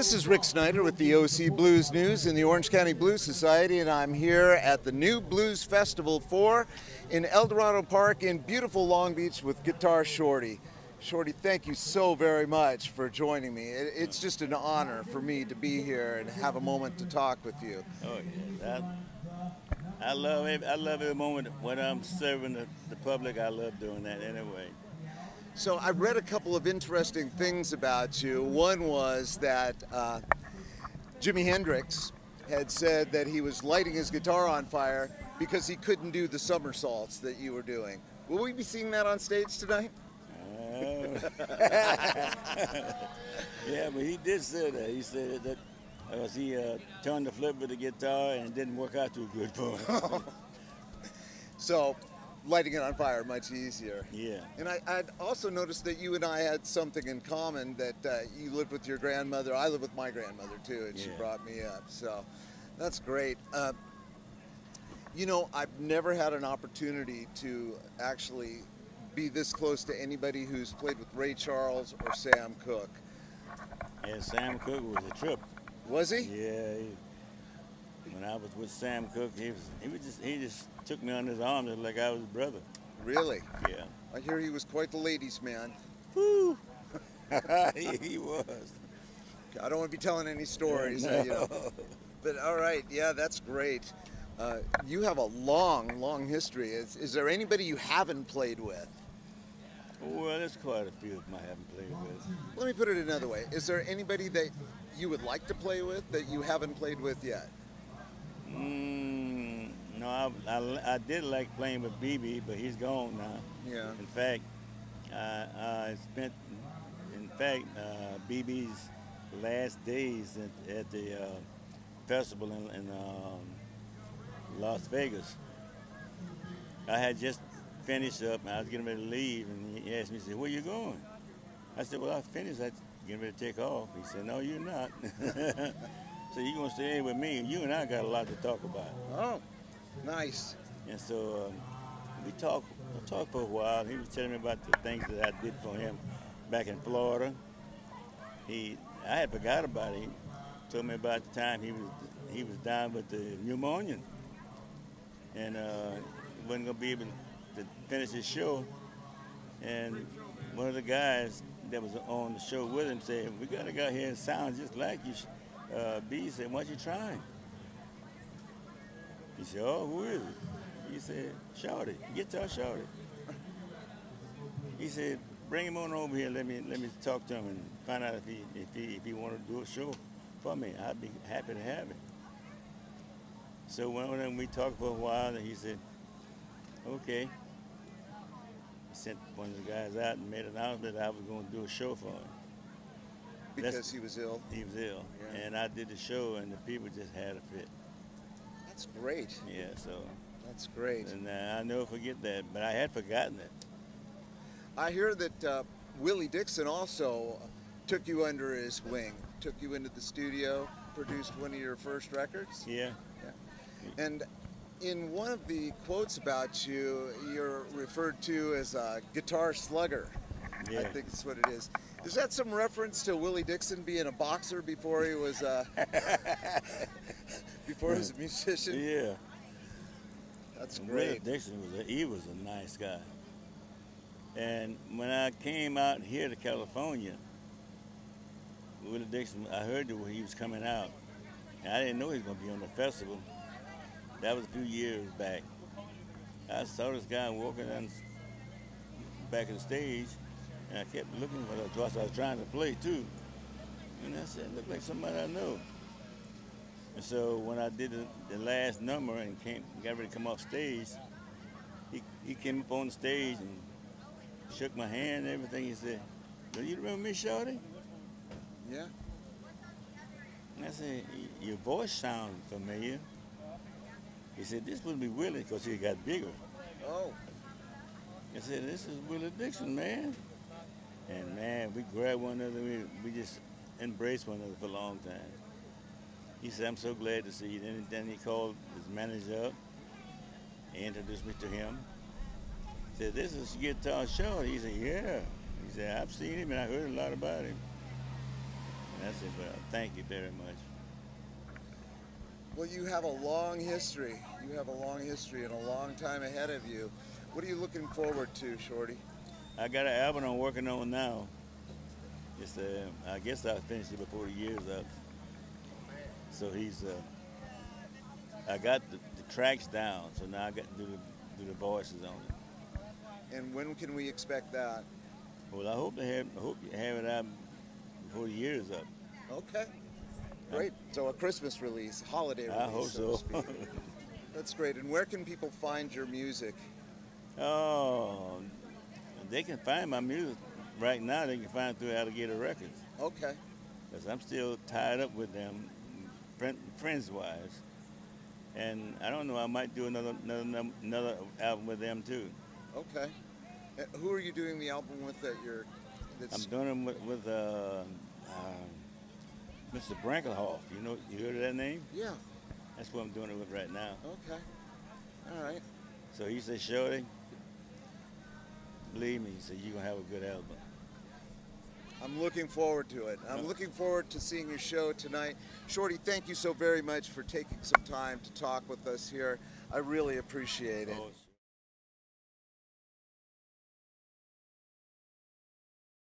This is Rick Snyder with the OC Blues News in the Orange County Blues Society, and I'm here at the New Blues Festival 4 in El Dorado Park in beautiful Long Beach with Guitar Shorty. Shorty, thank you so very much for joining me. It's just an honor for me to be here and have a moment to talk with you. Oh yeah, I love it. I love every moment when I'm serving the public. I love doing that anyway. So I read a couple of interesting things about you. One was that Jimi Hendrix had said that he was lighting his guitar on fire because he couldn't do the somersaults that you were doing. Will we be seeing that on stage tonight? Yeah, but he did say that. He said that he turned the flip with the guitar and it didn't work out too good for him. So lighting it on fire much easier. Yeah. And I'd also noticed that you and I had something in common, that you lived with your grandmother. I live with my grandmother too, and she brought me up. So that's great. You know, I've never had an opportunity to actually be this close to anybody who's played with Ray Charles or Sam Cooke. Yeah, Sam Cooke was a trip. Was he? Yeah. When I was with Sam Cooke, he just took me under his arm just like I was his brother. Really? Yeah. I hear he was quite the ladies' man. Woo! He was. I don't want to be telling any stories. No. You know. But all right, yeah, that's great. You have a long history. Is there anybody you haven't played with? Well, there's quite a few of them I haven't played with. Let me put it another way. Is there anybody that you would like to play with that you haven't played with yet? No, I did like playing with BB, but he's gone now. Yeah. In fact, I spent, BB's last days at the festival in Las Vegas. I had just finished up, and I was getting ready to leave, and he asked me, he said, "Where you going?" I said, "Well, I finished. I'm getting ready to take off." He said, "No, you're not." So you're going to stay with me, and you and I got a lot to talk about. Oh, nice. And so we talked for a while. He was telling me about the things that I did for him back in Florida. I had forgot about it. He told me about the time he was down with the pneumonia, and wasn't going to be able to finish his show. And one of the guys that was on the show with him said, "We got a guy here that sounds just like you." B said, "Why don't you try him?" He said, "Oh, who is it?" He said, "Shorty, Guitar Shorty." He said, "Bring him on over here. Let me talk to him and find out if he want to do a show for me. I'd be happy to have it." So when we talked for a while, and he said, "Okay." He sent one of the guys out and made an announcement that I was going to do a show for him. Because he was ill? He was ill. Yeah. And I did the show, and the people just had a fit. That's great. Yeah, so. That's great. And I'll never forget that, but I had forgotten it. I hear that Willie Dixon also took you under his wing, took you into the studio, produced one of your first records. Yeah. And in one of the quotes about you, you're referred to as a guitar slugger. Yeah. I think that's what it is. Is that some reference to Willie Dixon being a boxer before he was before he was a musician? Yeah. That's Willie great. Dixon was a nice guy. And when I came out here to California, Willie Dixon, I heard that he was coming out. And I didn't know he was going to be on the festival. That was a few years back. I saw this guy walking down the back of the stage, and I kept looking for the dress I was trying to play too. And I said, "Look like somebody I know." And so when I did the last number and got ready to come off stage, he came up on the stage and shook my hand and everything. He said, "Do you remember me, Shorty?" Yeah. And I said, "Your voice sounds familiar." He said, "This would be Willie," because he got bigger. Oh. I said, "This is Willie Dixon, man." And man, we grabbed one another. We just embraced one another for a long time. He said, "I'm so glad to see you." Then he called his manager up and introduced me to him. He said, "This is Guitar Shorty." He said, "Yeah." He said, "I've seen him and I heard a lot about him." That's it, but thank you very much. Well, you have a long history. You have a long history and a long time ahead of you. What are you looking forward to, Shorty? I got an album I'm working on now. It's I guess I'll finish it before the year's up. So I got the tracks down, so now I got to do the voices on it. And when can we expect that? Well, I hope you have it out before the year's up. Okay, great. So a Christmas release, holiday release, I hope so to so. speak. That's great. And where can people find your music? Oh, they can find my music right now. They can find it through Alligator Records. Okay. Because I'm still tied up with them, friends-wise. And I don't know, I might do another album with them too. Okay. Who are you doing the album with I'm doing them with Mr. Brankelhoff. You heard of that name? Yeah. That's what I'm doing it with right now. Okay. All right. So he said, Shorty, believe me, he said, you're going to have a good album. I'm looking forward to it. I'm looking forward to seeing your show tonight. Shorty, thank you so very much for taking some time to talk with us here. I really appreciate it. Oh,